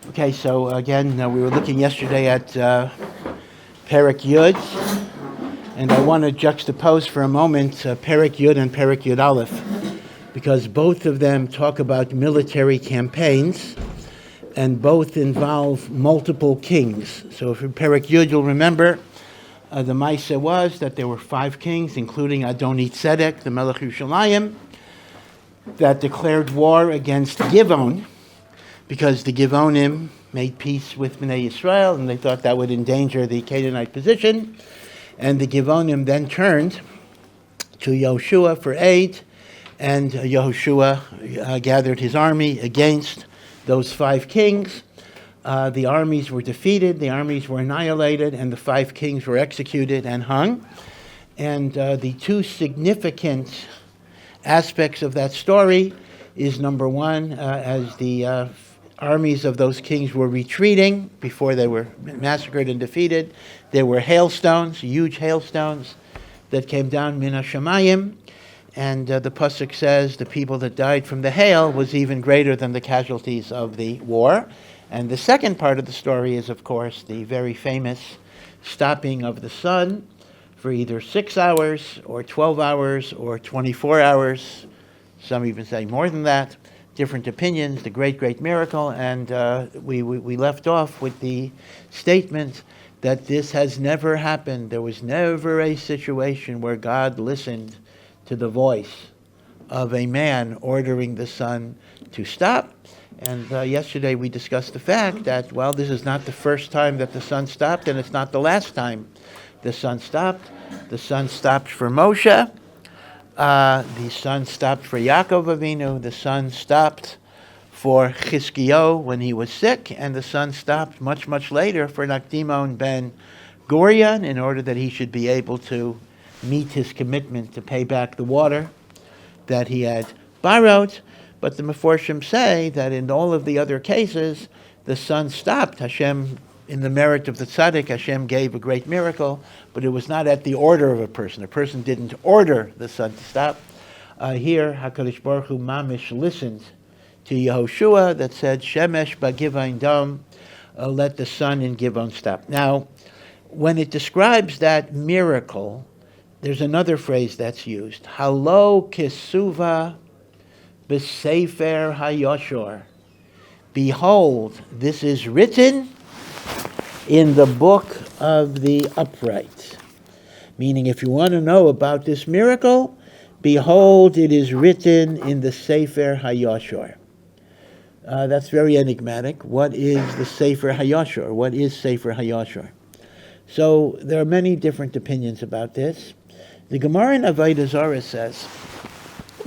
Okay, so again, we were looking yesterday at Perek Yud, and I want to juxtapose for a moment Perek Yud and Perek Yud Aleph, because both of them talk about military campaigns, and both involve multiple kings. So for Perek Yud, you'll remember the Maaseh was that there were 5 kings, including Adoni Tzedek, the Melech Yerushalayim, that declared war against Givon, because the Givonim made peace with Bnei Yisrael, and they thought that would endanger the Canaanite position. And the Givonim then turned to Yehoshua for aid, and Yehoshua gathered his army against those 5 kings. The armies were defeated, the armies were annihilated, and the 5 kings were executed and hung. And the 2 significant aspects of that story is, number one, as the armies of those kings were retreating before they were massacred and defeated, there were hailstones, huge hailstones that came down min hashamayim, and the pasuk says the people that died from the hail was even greater than the casualties of the war. And the second part of the story is, of course, the very famous stopping of the sun for either 6 hours or 12 hours or 24 hours. Some even say more than that. Different opinions, the great, great miracle. And we left off with the statement that this has never happened. There was never a situation where God listened to the voice of a man ordering the sun to stop. And yesterday we discussed the fact that, well, this is not the first time that the sun stopped, and it's not the last time the sun stopped. The sun stopped for Moshe. The sun stopped for Yaakov Avinu. The sun stopped for Chizkiyahu when he was sick. And the sun stopped much, much later for Nakdimon ben Gurion in order that he should be able to meet his commitment to pay back the water that he had borrowed. But the Meforshim say that in all of the other cases, the sun stopped. Hashem, in the merit of the tzaddik, Hashem gave a great miracle, but it was not at the order of a person. A person didn't order the sun to stop. Here, HaKadosh Baruch Hu mamish listened to Yehoshua that said, Shemesh ba'givain dam, let the sun in Givon stop. Now, when it describes that miracle, there's another phrase that's used. Halo kisuva b'sefer hayoshor. Behold, this is written in the book of the upright. Meaning, if you want to know about this miracle, behold, it is written in the Sefer HaYashor. That's very enigmatic. What is the Sefer HaYashor? What is Sefer HaYashor? So there are many different opinions about this. The Gemara in Avodah Zarah says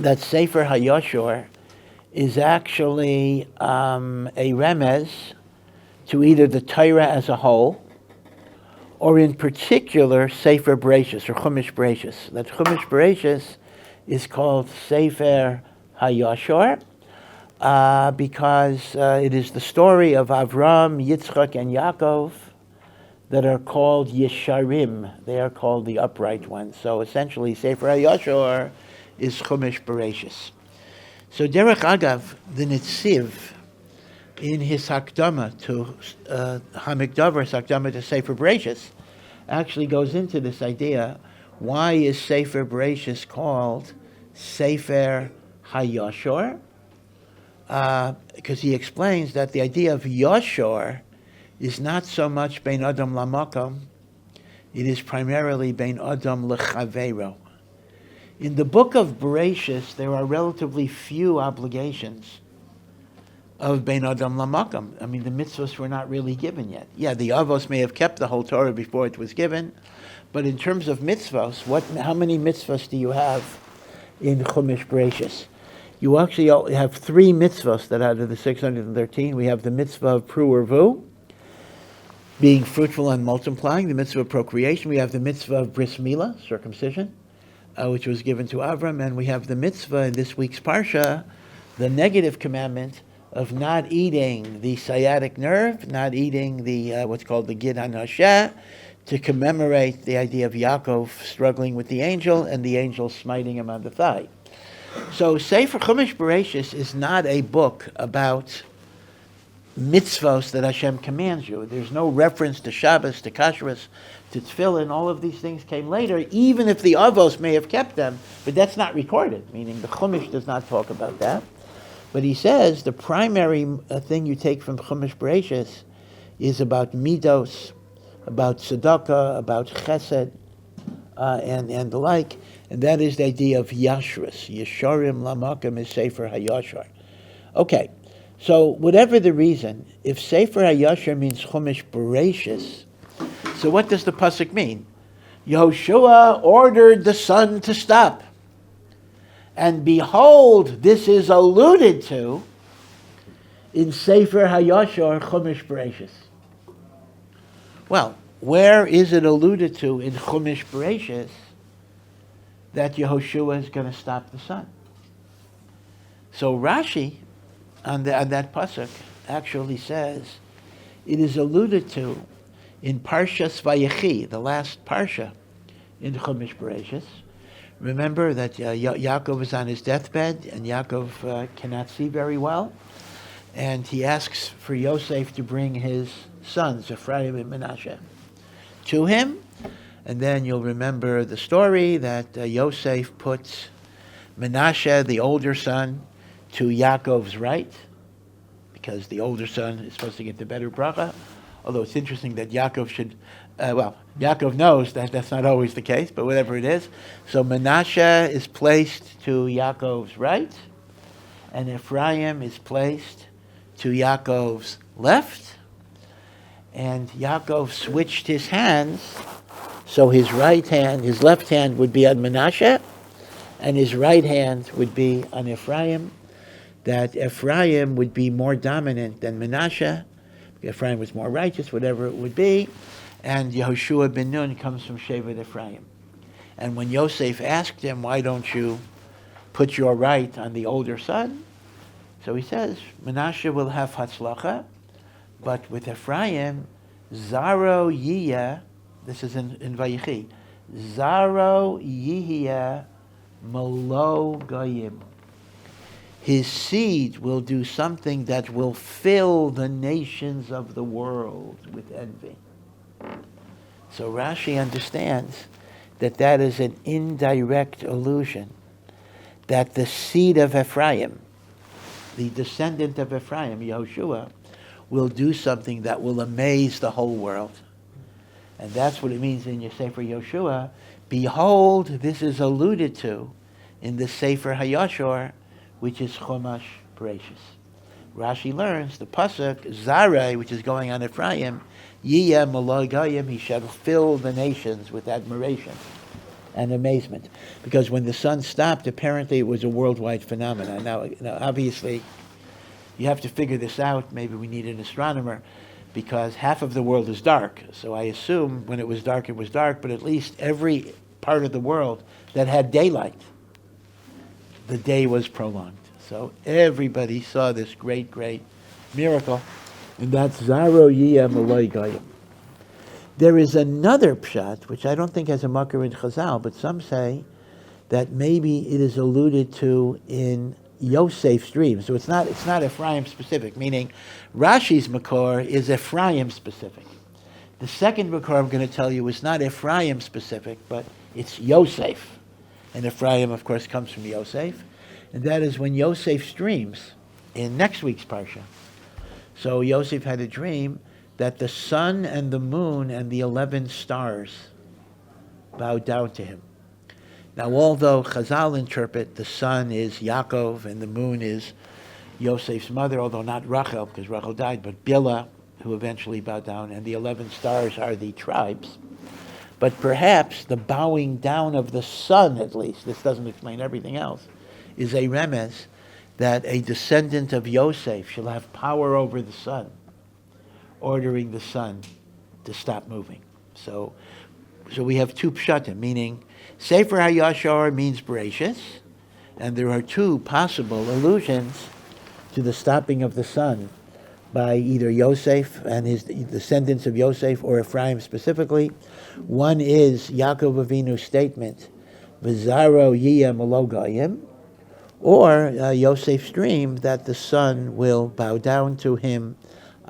that Sefer HaYashor is actually a remez to either the Torah as a whole, or in particular Sefer Breitowitz or Chumash Breitowitz. That Chumash Breitowitz is called Sefer HaYashor because it is the story of Avram, Yitzchak, and Yaakov that are called Yesharim. They are called the upright ones. So essentially, Sefer HaYashor is Chumash Breitowitz. So Derech Agav, the Nitziv, in his Hakdama to Hamikdavar's Hakdama to Sefer Breitowitz, actually goes into this idea, why is Sefer Breitowitz called Sefer HaYashor? Because he explains that the idea of Yashor is not so much Bein Adam Lamakom, it is primarily Bein Adam Lechavero. In the book of Breitowitz, there are relatively few obligations of Bein Adam Lamakam. I mean, the mitzvahs were not really given yet. Yeah, the Avos may have kept the whole Torah before it was given, but in terms of mitzvahs, how many mitzvahs do you have in Chumash Breitowitz? You actually have 3 mitzvahs that out of the 613. We have the mitzvah of Pru Urvu, being fruitful and multiplying, the mitzvah of procreation. We have the mitzvah of Bris Milah, circumcision, which was given to Avram, and we have the mitzvah in this week's Parsha, the negative commandment of not eating the sciatic nerve, not eating the what's called the Gid HaNasheh, to commemorate the idea of Yaakov struggling with the angel and the angel smiting him on the thigh. So Sefer Chumash Breitowitz is not a book about mitzvos that Hashem commands you. There's no reference to Shabbos, to Kashrus, to Tefillin. All of these things came later, even if the Avos may have kept them, but that's not recorded, meaning the Chumash does not talk about that. But he says the primary thing you take from Chumash Bereshis is about midos, about tzedakah, about chesed, and the like, and that is the idea of yashrus. Yesharim lamakim is Sefer HaYashar. Okay, so whatever the reason, if Sefer HaYashar means Chumash Bereshis, so what does the pasuk mean? Yehoshua ordered the sun to stop. And behold, this is alluded to in Sefer HaYashar Chumash Bereshis. Well, where is it alluded to in Chumash Bereshis that Yehoshua is going to stop the sun? So Rashi, on that pasuk, actually says it is alluded to in Parshas Vayechi, the last parsha in Chumash Bereshis. Remember that Yaakov is on his deathbed, and Yaakov cannot see very well, and he asks for Yosef to bring his sons, Ephraim and Menashe, to him, and then you'll remember the story that Yosef puts Menashe, the older son, to Yaakov's right, because the older son is supposed to get the better bracha, although it's interesting that Yaakov should, Yaakov knows that that's not always the case, but whatever it is. So Menashe is placed to Yaakov's right, and Ephraim is placed to Yaakov's left, and Yaakov switched his hands, so his left hand would be on Menashe, and his right hand would be on Ephraim, that Ephraim would be more dominant than Menashe. Ephraim was more righteous, whatever it would be, and Yehoshua ben Nun comes from Shevet Ephraim. And when Yosef asked him, why don't you put your right on the older son? So he says, Menashe will have Hatzlacha, but with Ephraim, Zaro Yiyah, this is in Vayechi, Zaro Yiyah Malo Goyim. His seed will do something that will fill the nations of the world with envy. So Rashi understands that is an indirect allusion, that the seed of Ephraim, the descendant of Ephraim, Yehoshua, will do something that will amaze the whole world. And that's what it means in your Sefer Yehoshua. Behold, this is alluded to in the Sefer HaYashar, which is Chumash Bereshis. Rashi learns the pasuk Zarei, which is going on Ephraim, Yiyah Maloi Goyim, he shall fill the nations with admiration and amazement. Because when the sun stopped, apparently it was a worldwide phenomenon. Now, obviously, you have to figure this out. Maybe we need an astronomer, because half of the world is dark. So I assume when it was dark, but at least every part of the world that had daylight, the day was prolonged. So everybody saw this great, great miracle. And that's Zaro Yiyah Maloi Goyim. There is another pshat, which I don't think has a makar in Chazal, but some say that maybe it is alluded to in Yosef's dream. So it's not Ephraim specific, meaning Rashi's makor is Ephraim specific. The second makor I'm going to tell you is not Ephraim specific, but it's Yosef. And Ephraim, of course, comes from Yosef. And that is when Yosef dreams in next week's parsha. So Yosef had a dream that the sun and the moon and the 11 stars bowed down to him. Now, although Chazal interpret the sun is Yaakov and the moon is Yosef's mother, although not Rachel, because Rachel died, but Bilhah, who eventually bowed down, and the 11 stars are the tribes. But perhaps the bowing down of the sun, at least, this doesn't explain everything else, is a remez that a descendant of Yosef shall have power over the sun, ordering the sun to stop moving. So we have two pshatim, meaning Sefer HaYashar means Bereshis, and there are two possible allusions to the stopping of the sun by either Yosef and his descendants of Yosef or Ephraim specifically. One is Yaakov Avinu's statement, V'zaro Yiyah Malo Goyim, or Yosef's dream that the sun will bow down to him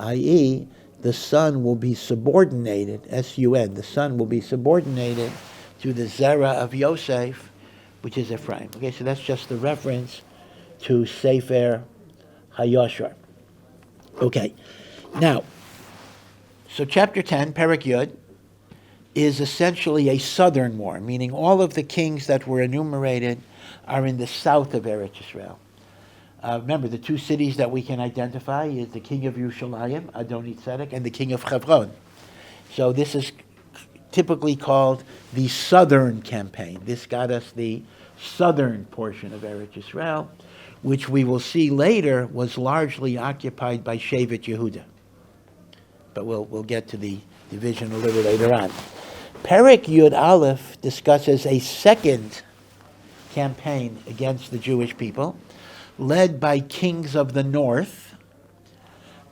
i.e., the son will be subordinated, S-U-N, the son will be subordinated to the Zerah of Yosef, which is Ephraim. Okay, so that's just the reference to Sefer HaYashar. Okay, now, so chapter 10, Perek Yud, is essentially a southern war, meaning all of the kings that were enumerated are in the south of Eretz Yisrael. Remember, the two cities that we can identify is the king of Yerushalayim, Adoni-Tzedek, and the king of Hebron. So this is typically called the southern campaign. This got us the southern portion of Eretz Yisrael, which we will see later was largely occupied by Shevet Yehuda. But we'll get to the division a little later on. Perek Yud Aleph discusses a second campaign against the Jewish people, led by kings of the north,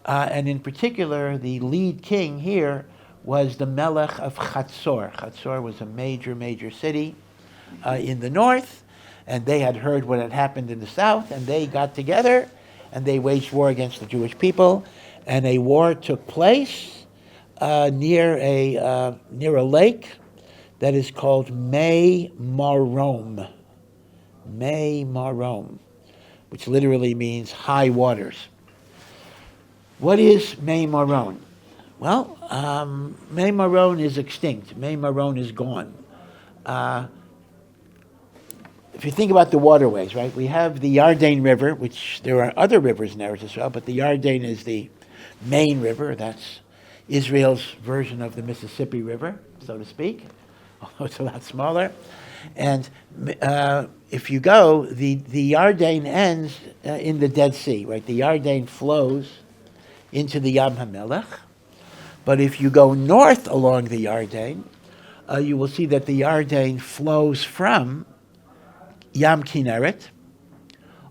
and in particular, the lead king here was the Melech of Chatzor. Chatzor was a major city in the north, and they had heard what had happened in the south, and they got together, and they waged war against the Jewish people, and a war took place near a lake that is called Mei Marom. Mei Marom, which literally means high waters. What is Mei Maron? Well, Mei Maron is extinct. Mei Maron is gone. If you think about the waterways, right, we have the Yarden River, which there are other rivers in Eretz Yisrael, but the Yarden is the main river. That's Israel's version of the Mississippi River, so to speak, although it's a lot smaller. And if you go, the Yarden ends in the Dead Sea, right? The Yarden flows into the Yam HaMelech. But if you go north along the Yarden, you will see that the Yarden flows from Yam Kinneret,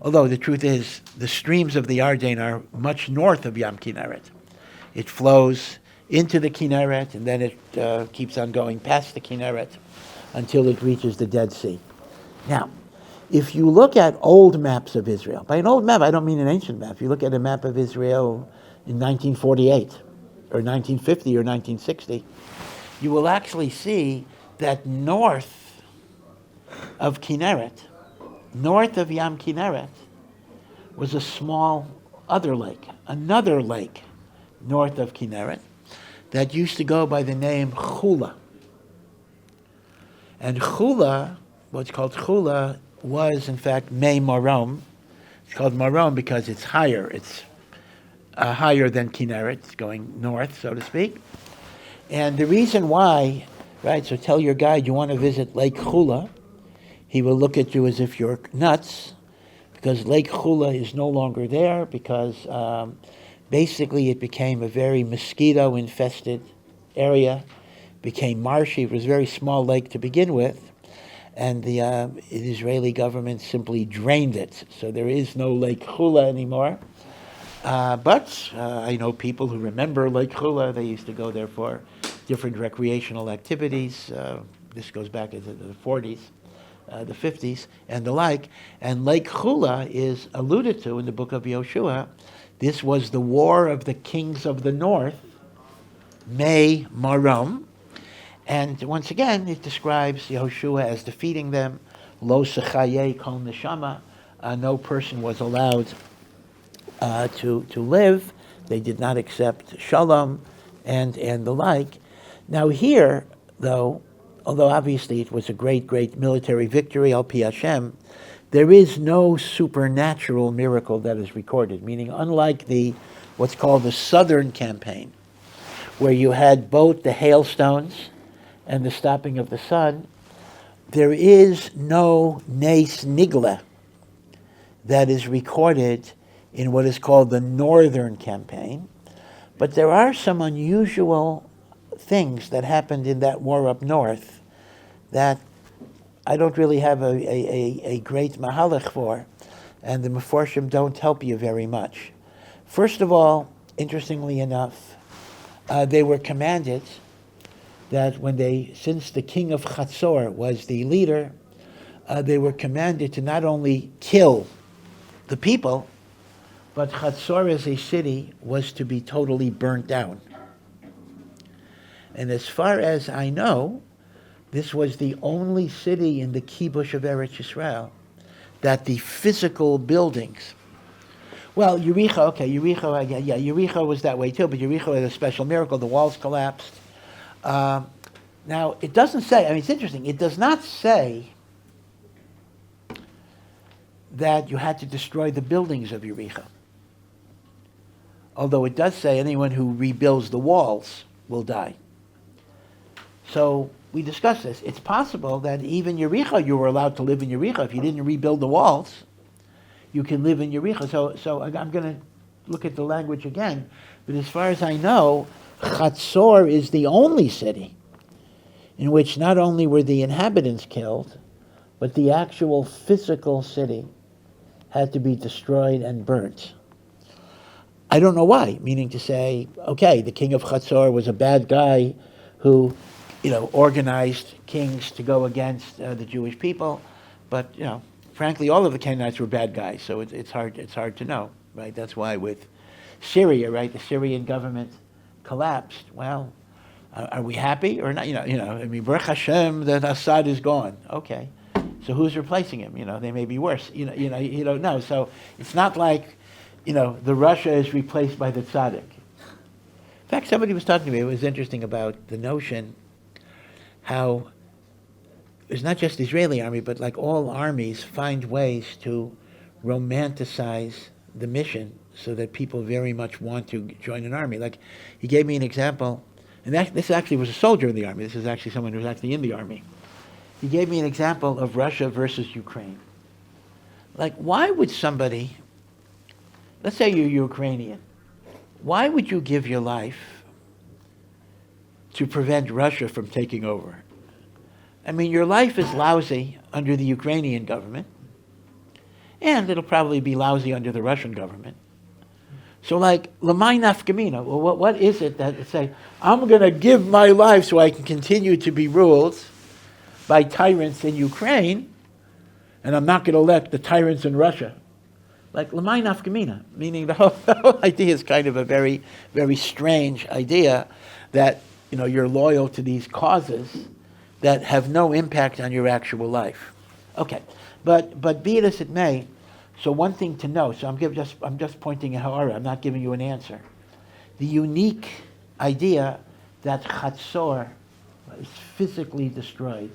although the truth is the streams of the Yarden are much north of Yam Kinneret. It flows into the Kinneret, and then it keeps on going past the Kinneret until it reaches the Dead Sea. Now, if you look at old maps of Israel, by an old map, I don't mean an ancient map. If you look at a map of Israel in 1948, or 1950, or 1960, you will actually see that north of Kinneret, north of Yam Kinneret, was a small other lake, another lake north of Kinneret, that used to go by the name Chula. And Chula, what's called Chula, was in fact Mei Marom. It's called Marom because it's higher. It's higher than Kinneret. It's going north, so to speak. And the reason why, right, so tell your guide you want to visit Lake Chula. He will look at you as if you're nuts, because Lake Chula is no longer there, because basically it became a very mosquito-infested area, became marshy. It was a very small lake to begin with, and the Israeli government simply drained it. So there is no Lake Chula anymore. But I know people who remember Lake Chula. They used to go there for different recreational activities. This goes back into the 40s, the 50s, and the like. And Lake Chula is alluded to in the book of Yoshua. This was the war of the kings of the north, Mei Marom. And once again, it describes Yehoshua as defeating them. Lo sechaye kol neshama. No person was allowed to live. They did not accept shalom and the like. Now here, though, although obviously it was a great military victory, al pi Hashem, there is no supernatural miracle that is recorded, meaning unlike what's called the Southern Campaign, where you had both the hailstones and the stopping of the sun, there is no Nes Nigla that is recorded in what is called the Northern Campaign. But there are some unusual things that happened in that war up north that I don't really have a great mahalach for, and the Meforshim don't help you very much. First of all, interestingly enough, they were commanded that since the king of Chatzor was the leader, they were commanded to not only kill the people, but Chatzor as a city was to be totally burnt down. And as far as I know, this was the only city in the kibush of Eretz Yisrael that the physical buildings. Well, Yericho, Yericho was that way too, but Yericho had a special miracle. The walls collapsed. Now, it doesn't say, I mean, it's interesting, it does not say that you had to destroy the buildings of Yericho. Although it does say anyone who rebuilds the walls will die. So we discussed this. It's possible that even Yericho, you were allowed to live in Yericho. If you didn't rebuild the walls, you can live in Yericho. So I'm going to look at the language again. But as far as I know, Chatzor is the only city in which not only were the inhabitants killed, but the actual physical city had to be destroyed and burnt. I don't know why, meaning to say, okay, the king of Chatzor was a bad guy who, organized kings to go against the Jewish people, but, frankly, all of the Canaanites were bad guys, so it's hard to know, right? That's why with Syria, right, the Syrian government collapsed. Well, are we happy or not? I mean, Baruch Hashem that Assad is gone. Okay, so who's replacing him? They may be worse. You don't know. So it's not like, the Russia is replaced by the tzaddik. In fact, somebody was talking to me. It was interesting about the notion how it's not just the Israeli army, but like all armies find ways to romanticize the mission so that people very much want to join an army. Like, he gave me an example, and this actually was a soldier in the army. This is actually someone who was actually in the army. He gave me an example of Russia versus Ukraine. Like, why would somebody, let's say you're Ukrainian, why would you give your life to prevent Russia from taking over? I mean, your life is lousy under the Ukrainian government, and it'll probably be lousy under the Russian government. So, like, Lamai Nafkamina, well, what is it that say, I'm going to give my life so I can continue to be ruled by tyrants in Ukraine, and I'm not going to let the tyrants in Russia? Like, Lamai Nafkamina, meaning the whole idea is kind of a very, very strange idea that, you're loyal to these causes that have no impact on your actual life. Okay, but be it as it may, so one thing to know, so I'm just pointing at HaRav, I'm not giving you an answer. The unique idea that Chatzor is physically destroyed.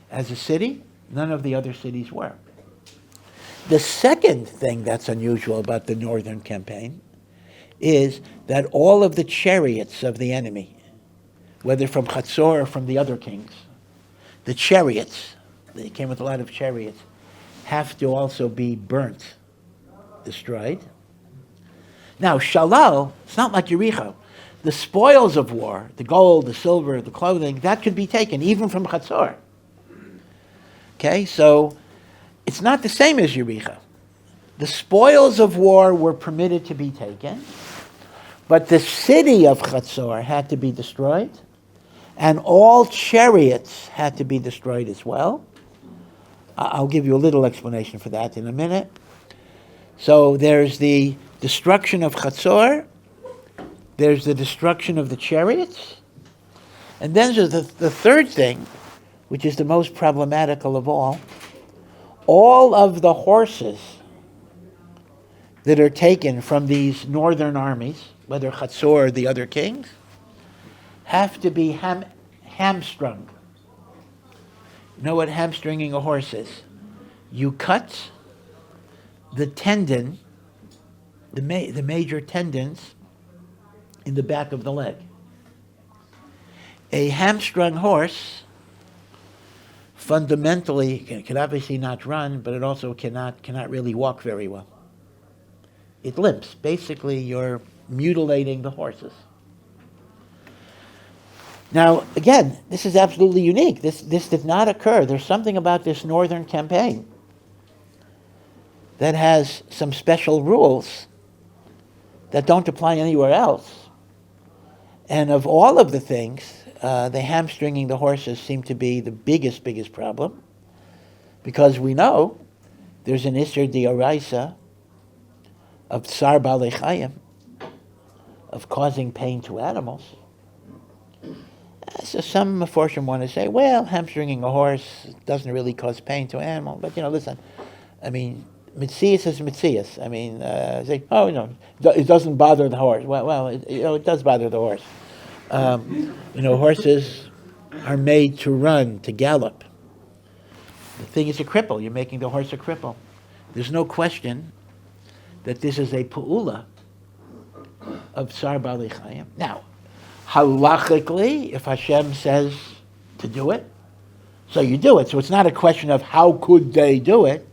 As a city, none of the other cities were. The second thing that's unusual about the northern campaign is that all of the chariots of the enemy, whether from Chatzor or from the other kings, the chariots, they came with a lot of chariots, have to also be burnt, destroyed. Now, Shalal, it's not like Yericho. The spoils of war, the gold, the silver, the clothing, that could be taken even from Chatzor. Okay, so it's not the same as Yericho. The spoils of war were permitted to be taken, but the city of Chatzor had to be destroyed, and all chariots had to be destroyed as well. I'll give you a little explanation for that in a minute. So there's the destruction of Chatzor, there's the destruction of the chariots, and then there's the third thing, which is the most problematical of all of the horses that are taken from these northern armies, whether Chatzor or the other kings, have to be hamstrung. You know what hamstringing a horse is? You cut the tendon, the major tendons in the back of the leg. A hamstrung horse fundamentally can obviously not run, but it also cannot really walk very well. It limps. Basically, you're mutilating the horses. Now, again, this is absolutely unique. This did not occur. There's something about this northern campaign that has some special rules that don't apply anywhere else. And of all of the things, the hamstringing the horses seemed to be the biggest problem, because we know there's an Isser D'Oraisa of tsar balei chayim, of causing pain to animals. So some Meforshim want to say, well, hamstringing a horse doesn't really cause pain to an animal. But, listen, I mean, Mitzias is Mitzias. I mean, say, it doesn't bother the horse. Well, it does bother the horse. Horses are made to run, to gallop. The thing is a cripple. You're making the horse a cripple. There's no question that this is a pu'ula of Tsar Balei Chayim. Now, halachically, if Hashem says to do it, so you do it. So it's not a question of how could they do it,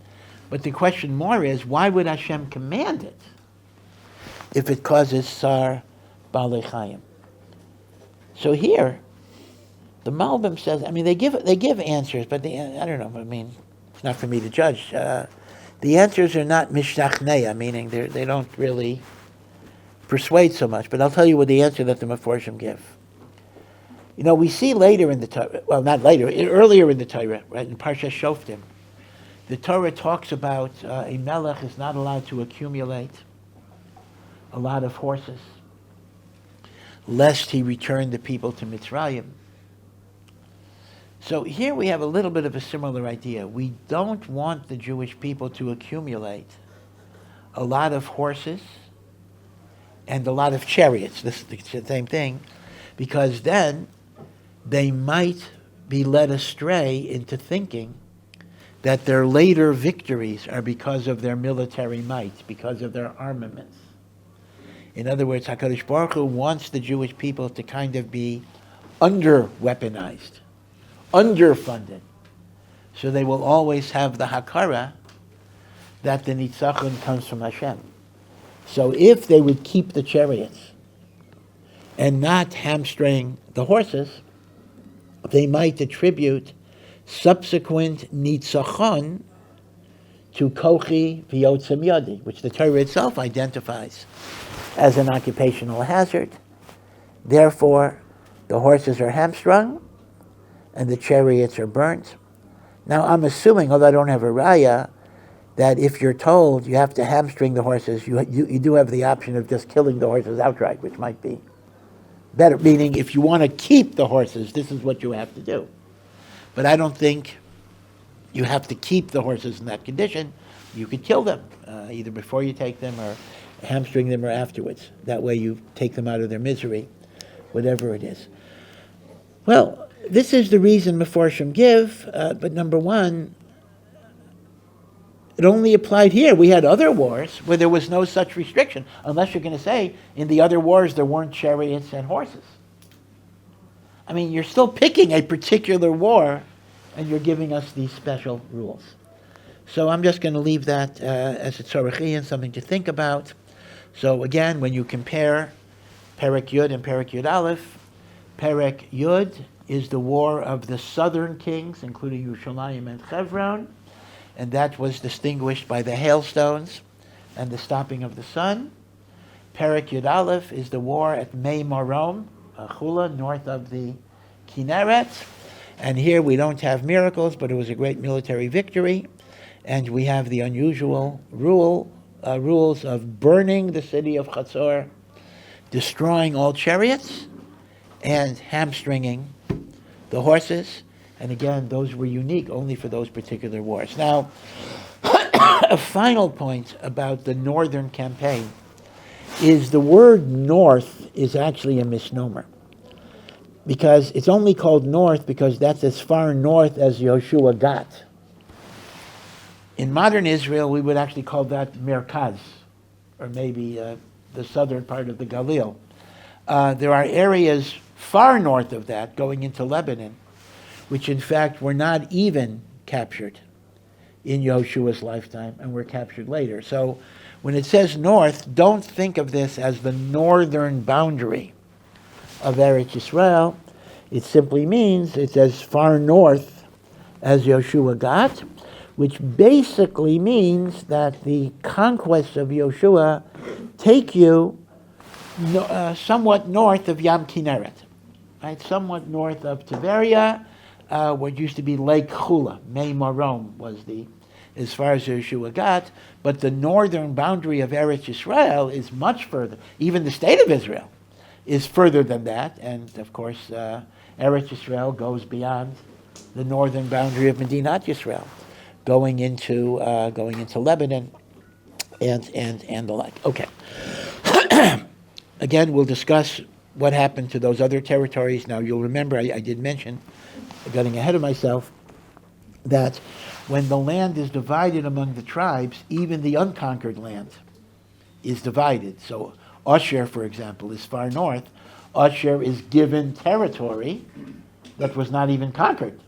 but the question more is, why would Hashem command it if it causes Tsar Balei Chayim? So here, the Malbim says, they give answers, but I don't know, it's not for me to judge. The answers are not mishnachneya, meaning they don't really persuade so much. But I'll tell you what the answer that the Meforshim give. We see later in the Torah, well, not later, earlier in the Torah, right, in Parsha Shoftim, the Torah talks about a melech is not allowed to accumulate a lot of horses, lest he return the people to Mitzrayim. So here we have a little bit of a similar idea. We don't want the Jewish people to accumulate a lot of horses and a lot of chariots. This is the same thing, because then they might be led astray into thinking that their later victories are because of their military might, because of their armaments. In other words, HaKadosh Baruch Hu wants the Jewish people to kind of be under-weaponized, underfunded, so they will always have the hakara that the nitzachon comes from Hashem. So if they would keep the chariots and not hamstring the horses, they might attribute subsequent nitzachon to kochi v'yotzem yadi, which the Torah itself identifies as an occupational hazard. Therefore, the horses are hamstrung and the chariots are burnt. Now, I'm assuming, although I don't have a raya, that if you're told you have to hamstring the horses, you do have the option of just killing the horses outright, which might be better. Meaning, if you want to keep the horses, this is what you have to do. But I don't think you have to keep the horses in that condition. You could kill them, either before you take them or hamstring them or afterwards. That way you take them out of their misery, whatever it is. Well, this is the reason Meforshim give, but number one, it only applied here. We had other wars where there was no such restriction, unless you're going to say in the other wars there weren't chariots and horses. You're still picking a particular war, and you're giving us these special rules. So I'm just going to leave that as a tzorach and something to think about. So again, when you compare Perek Yud and Perek Yud Aleph, Perek Yud is the war of the southern kings, including Yerushalayim and Hebron, and that was distinguished by the hailstones and the stopping of the sun. Perek Yud Aleph is the war at Mei Marom, Chula, north of the Kinneret, and here we don't have miracles, but it was a great military victory, and we have the unusual rules of burning the city of Chatzor, destroying all chariots, and hamstringing the horses. And again, those were unique only for those particular wars. Now, a final point about the northern campaign is the word north is actually a misnomer. Because it's only called north because that's as far north as Yoshua got. In modern Israel, we would actually call that Merkaz, or maybe the southern part of the Galil. There are areas far north of that, going into Lebanon, which in fact were not even captured in Yoshua's lifetime and were captured later. So when it says north, don't think of this as the northern boundary of Eretz Yisrael. It simply means it's as far north as Yoshua got, which basically means that the conquests of Yoshua take you somewhat north of Yam Kinneret, right? Somewhat north of Tiberia, what used to be Lake Chula. Mei Marom was the as far as Yeshua got, but the northern boundary of Eretz Yisrael is much further. Even the state of Israel is further than that, and of course, Eretz Yisrael goes beyond the northern boundary of Medinat Yisrael, going into Lebanon, and the like. Okay. Again, we'll discuss what happened to those other territories. Now, you'll remember I did mention, getting ahead of myself, that when the land is divided among the tribes, even the unconquered land is divided. So Asher, for example, is far north. Asher is given territory that was not even conquered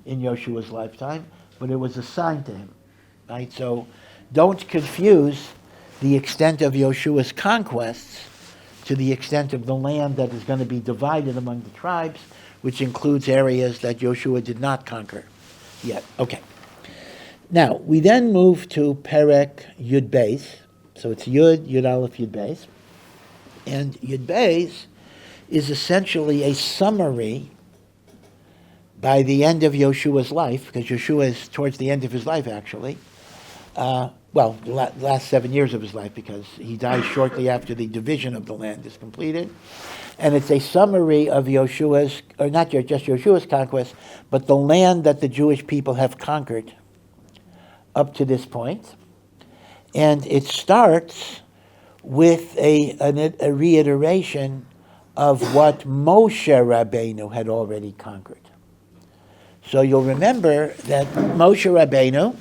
in Yoshua's lifetime, but it was assigned to him. Right? So don't confuse the extent of Yoshua's conquests to the extent of the land that is going to be divided among the tribes, which includes areas that Yoshua did not conquer yet. Okay. Now, we then move to Perek Yud Beis. So it's Yud Aleph, Yud Beis. And Yud Beis is essentially a summary by the end of Yoshua's life, because Yoshua is towards the end of his life, actually. The last 7 years of his life, because he dies shortly after the division of the land is completed. And it's a summary of Yoshua's, or not just Yoshua's conquest, but the land that the Jewish people have conquered up to this point. And it starts with a reiteration of what Moshe Rabbeinu had already conquered. So you'll remember that Moshe Rabbeinu,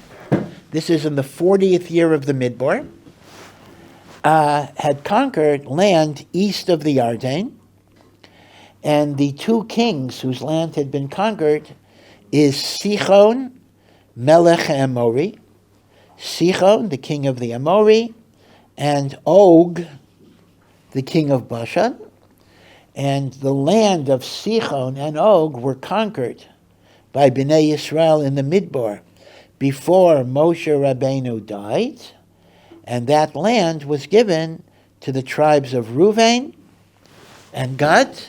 this is in the 40th year of the Midbar, had conquered land east of the Yarden, and the two kings whose land had been conquered is Sichon, Melech HaAmori, Sichon, the king of the Amori, and Og, the king of Bashan. And the land of Sichon and Og were conquered by Bnei Yisrael in the Midbar before Moshe Rabbeinu died, and that land was given to the tribes of Reuven and Gad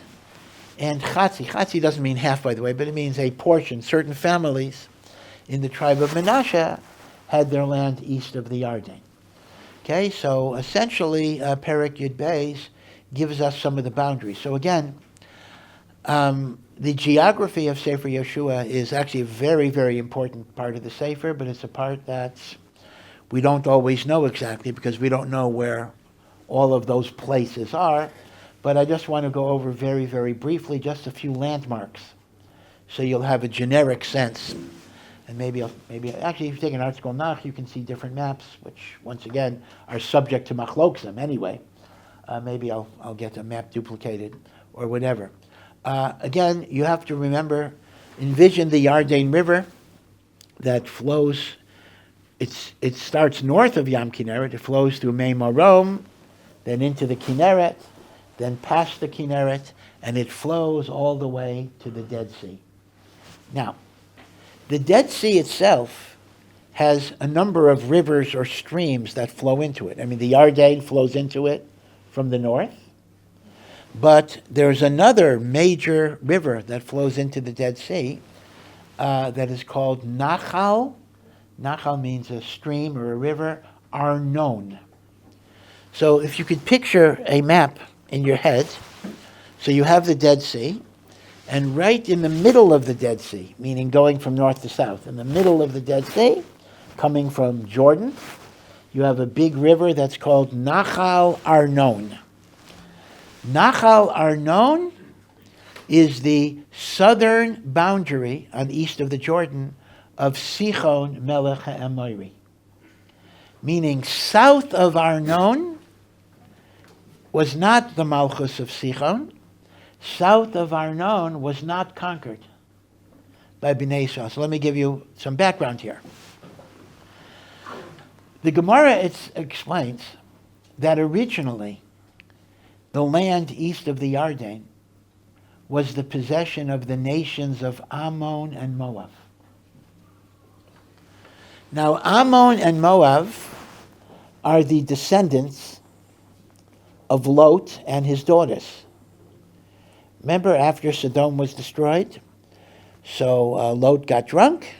and Chatzi. Chatzi doesn't mean half, by the way, but it means a portion. Certain families in the tribe of Menashe had their land east of the Yarden. Okay, so essentially, Perek Yud Beis gives us some of the boundaries. So again, the geography of Sefer Yeshua is actually a very, very important part of the Sefer, but it's a part that we don't always know exactly because we don't know where all of those places are. But I just want to go over very, very briefly just a few landmarks, so you'll have a generic sense. And maybe actually, if you take an art school nach, you can see different maps, which once again are subject to machloksim anyway. Maybe I'll get a map duplicated or whatever. Again, you have to envision the Yarden River that flows. It starts north of Yam Kinneret. It flows through Mei Marom, then into the Kinneret, then past the Kinneret, and it flows all the way to the Dead Sea. Now, the Dead Sea itself has a number of rivers or streams that flow into it. I mean, the Yarden flows into it from the north, but there's another major river that flows into the Dead Sea that is called Nachal. Nachal means a stream or a river, Arnon. So if you could picture a map in your head, so you have the Dead Sea, and right in the middle of the Dead Sea, meaning going from north to south, in the middle of the Dead Sea, coming from Jordan, you have a big river that's called Nachal Arnon. Nachal Arnon is the southern boundary on east of the Jordan of Sichon Melech HaAmori. Meaning south of Arnon was not the Malchus of Sichon. South of Arnon was not conquered by Bnei Yisrael. So let me give you some background here. The Gemara explains that originally the land east of the Yarden was the possession of the nations of Ammon and Moab. Now, Ammon and Moab are the descendants of Lot and his daughters. Remember, after Sodom was destroyed, so Lot got drunk,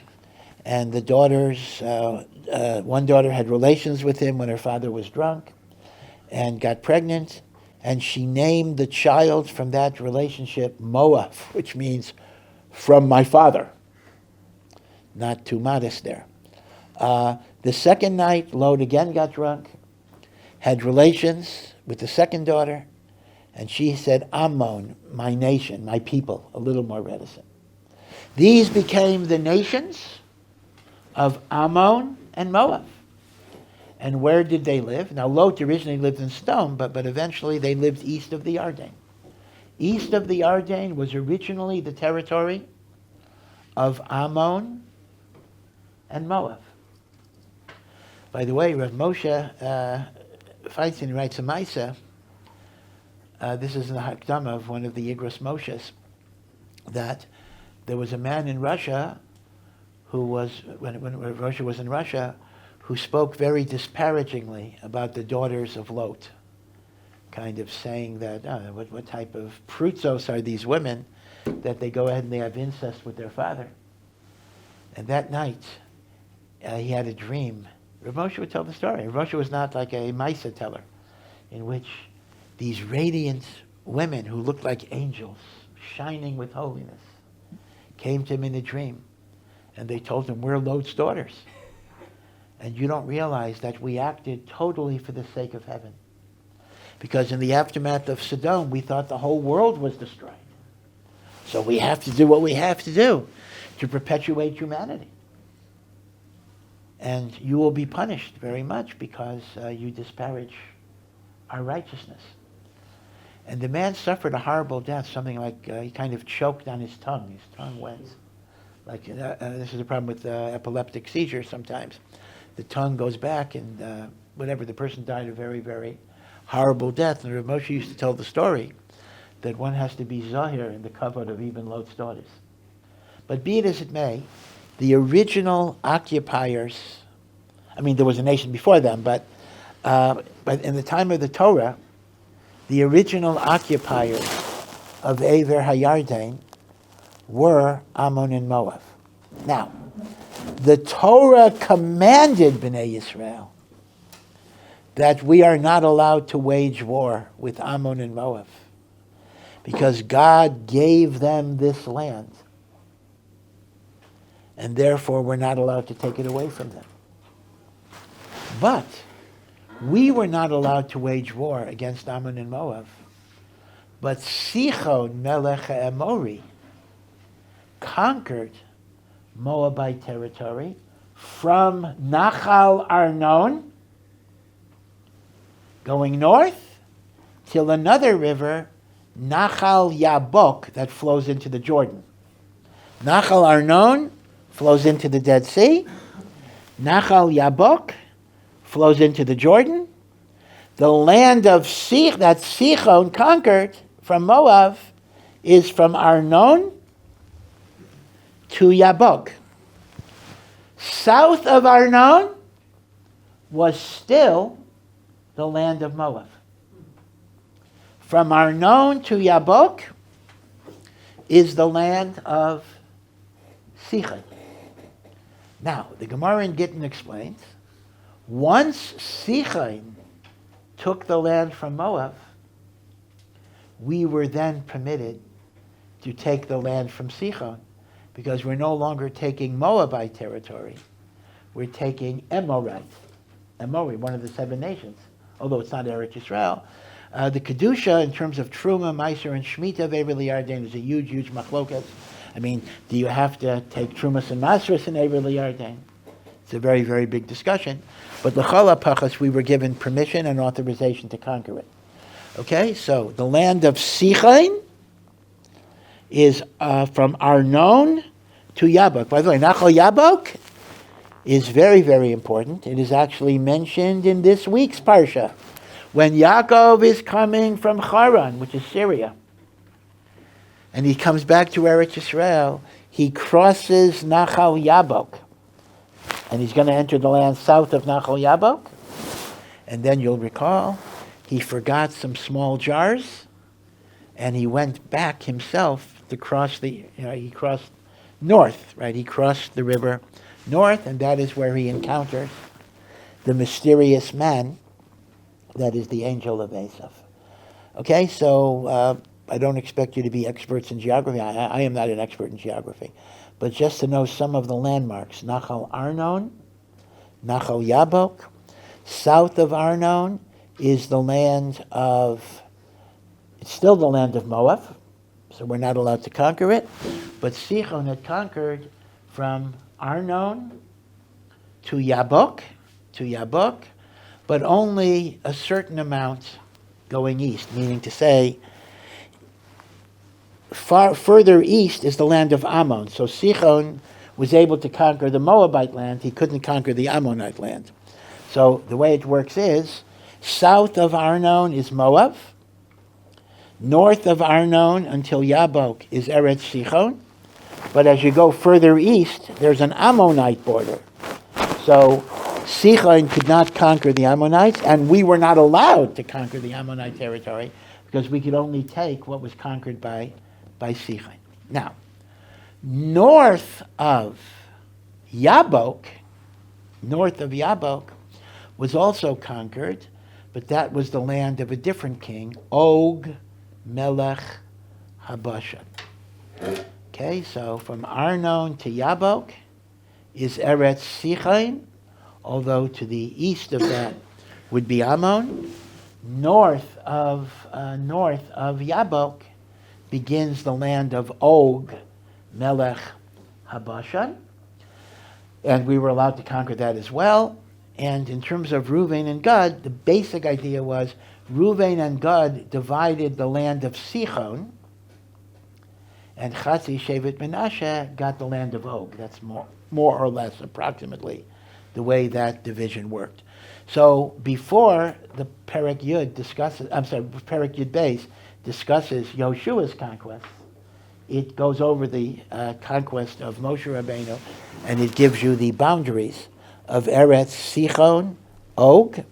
And the daughters, one daughter had relations with him when her father was drunk and got pregnant, and she named the child from that relationship Moab, which means from my father. Not too modest there. The second night, Lot again got drunk, had relations with the second daughter, and she said, Ammon, my nation, my people, a little more reticent. These became the nations of Ammon and Moab. And where did they live? Now, Lot originally lived in Stone, but eventually they lived east of the Ardain. East of the Ardain was originally the territory of Ammon and Moab. By the way, Rav Moshe Feinstein writes a Maisa. This is in the Hakdama of one of the Igros Moshes, that there was a man in Russia who was, when Russia was in Russia, who spoke very disparagingly about the daughters of Lot, kind of saying that, what type of prutzos are these women that they go ahead and they have incest with their father. And that night, he had a dream. Rav Moshe would tell the story. Rav Moshe was not like a Maisa teller, in which these radiant women who looked like angels, shining with holiness, came to him in a dream. And they told him, we're Lot's daughters. And you don't realize that we acted totally for the sake of heaven. Because in the aftermath of Sodom, we thought the whole world was destroyed. So we have to do what we have to do to perpetuate humanity. And you will be punished very much because you disparage our righteousness. And the man suffered a horrible death, something like he kind of choked on his tongue. His tongue went. Like this is a problem with epileptic seizures sometimes. The tongue goes back and whatever, the person died a very, very horrible death. And Rav Moshe used to tell the story that one has to be zahir in the kavod of even Lot's daughters. But be it as it may, the original occupiers, I mean, there was a nation before them, but in the time of the Torah, the original occupiers of Ever HaYarden were Ammon and Moab. Now, the Torah commanded Bnei Yisrael that we are not allowed to wage war with Ammon and Moab because God gave them this land, and therefore we're not allowed to take it away from them. But we were not allowed to wage war against Ammon and Moab, but Sichon Melech HaEmori conquered Moabite territory from Nachal Arnon, going north, till another river, Nachal Yabok, that flows into the Jordan. Nachal Arnon flows into the Dead Sea. Nachal Yabok flows into the Jordan. The land of that Sichon conquered from Moab is from Arnon to Yabok. South of Arnon was still the land of Moab. From Arnon to Yabok is the land of Sichon. Now, the Gemara in Gittin explains, once Sichon took the land from Moab, we were then permitted to take the land from Sichon, because we're no longer taking Moabite territory. We're taking Emori, one of the 7 nations, although it's not Eretz Yisrael. The Kedusha, in terms of Truma, Meiser, and Shemitah of Ever Yarden, is a huge, huge machlokas. I mean, do you have to take Trumas and Masras in Ever Yarden? It's a very, very big discussion. But L'chol HaPachas, we were given permission and authorization to conquer it. Okay, so the land of Sichon is from Arnon to Yabok. By the way, Nachal Yabok is very, very important. It is actually mentioned in this week's Parsha, when Yaakov is coming from Haran, which is Syria, and he comes back to Eretz Yisrael, he crosses Nachal Yabok, and he's going to enter the land south of Nachal Yabok, and then you'll recall, he forgot some small jars, and he went back himself to cross he crossed north, right? He crossed the river north, and that is where he encounters the mysterious man that is the angel of Esav. Okay, so I don't expect you to be experts in geography. I am not an expert in geography. But just to know some of the landmarks, Nachal Arnon, Nachal Yabok. South of Arnon is the land of, it's still the land of Moab, so we're not allowed to conquer it. But Sichon had conquered from Arnon to Yabok, but only a certain amount going east, meaning to say, further east is the land of Ammon. So Sichon was able to conquer the Moabite land. He couldn't conquer the Ammonite land. So the way it works is, south of Arnon is Moab. North of Arnon until Yabok is Eretz Sichon. But as you go further east, there's an Ammonite border. So Sichon could not conquer the Ammonites, and we were not allowed to conquer the Ammonite territory because we could only take what was conquered by Sichon. Now, north of Yabok was also conquered, but that was the land of a different king, Og Melech Habashan. Okay, so from Arnon to Yabok is Eretz Sichon, although to the east of that would be Ammon. North of Yabok begins the land of Og Melech Habashan, and we were allowed to conquer that as well. And in terms of Reuven and Gad, the basic idea was Reuven and Gad divided the land of Sichon, and Chatzi Shevet Menashe got the land of Og. That's more or less approximately the way that division worked. So before the Perek Yud Beis discusses Yoshua's conquest, it goes over the conquest of Moshe Rabbeinu, and it gives you the boundaries of Eretz Sichon, Og,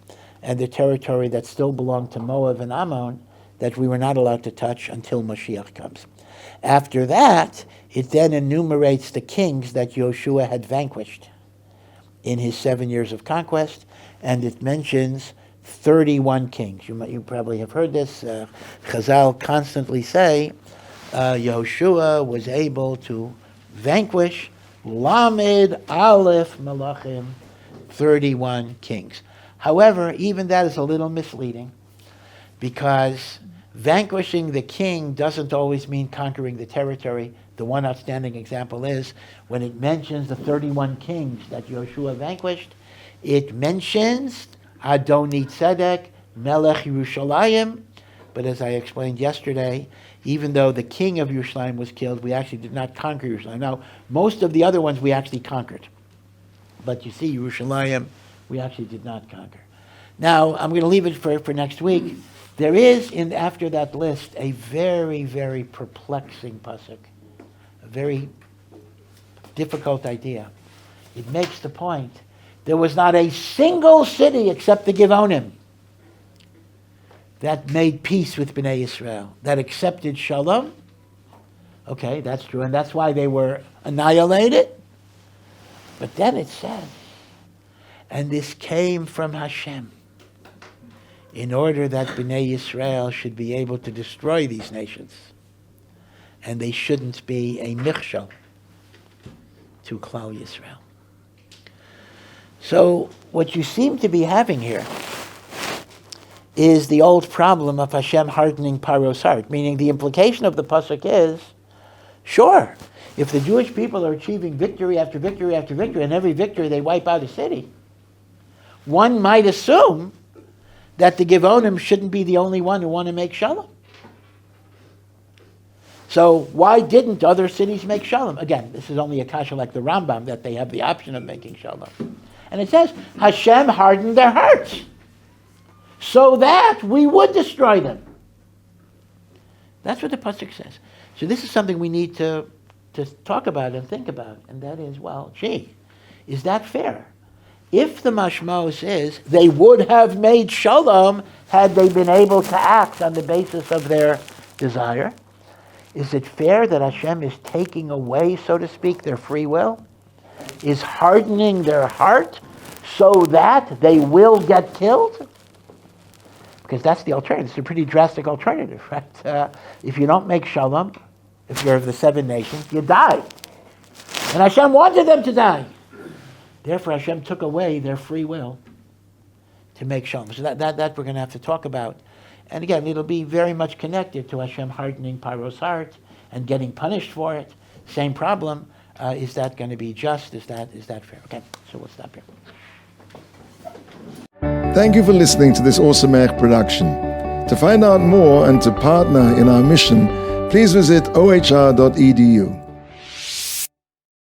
and the territory that still belonged to Moab and Ammon that we were not allowed to touch until Mashiach comes. After that, it then enumerates the kings that Yoshua had vanquished in his 7 years of conquest, and it mentions 31 kings. You probably have heard this. Chazal constantly say Yoshua was able to vanquish Lamed Aleph Malachim, 31 kings. However, even that is a little misleading, because vanquishing the king doesn't always mean conquering the territory. The one outstanding example is when it mentions the 31 kings that Yoshua vanquished, it mentions Adoni Tzedek, Melech Yerushalayim, but as I explained yesterday, even though the king of Yerushalayim was killed, we actually did not conquer Yerushalayim. Now, most of the other ones we actually conquered. But you see, Yerushalayim, we actually did not conquer. Now, I'm going to leave it for next week. There is, after that list, a very, very perplexing pasuk, a very difficult idea. It makes the point. There was not a single city except the Givonim that made peace with Bnei Israel, that accepted Shalom. Okay, that's true, and that's why they were annihilated. But then it says, and this came from Hashem, in order that Bnei Israel should be able to destroy these nations, and they shouldn't be a michshel to Klal Yisrael. So what you seem to be having here is the old problem of Hashem hardening Paro's heart, meaning the implication of the pasuk is, sure, if the Jewish people are achieving victory after victory after victory, and every victory they wipe out a city, one might assume that the Givonim shouldn't be the only one who want to make Shalom. So why didn't other cities make Shalom? Again, this is only a kasha like the Rambam, that they have the option of making Shalom. And it says, Hashem hardened their hearts so that we would destroy them. That's what the pasuk says. So this is something we need to talk about and think about, and that is, well, gee, is that fair? If the mashmos is they would have made Shalom had they been able to act on the basis of their desire, is it fair that Hashem is taking away, so to speak, their free will? is hardening their heart so that they will get killed? Because that's the alternative. It's a pretty drastic alternative, right? If you don't make shalom, if you're of the 7 nations, you die. And Hashem wanted them to die. Therefore, Hashem took away their free will to make shalom. So that we're going to have to talk about. And again, it'll be very much connected to Hashem hardening Paro's heart and getting punished for it. Same problem. Is that going to be just? Is that fair? Okay, so we'll stop here. Thank you for listening to this Awesome Ech production. To find out more and to partner in our mission, please visit ohr.edu.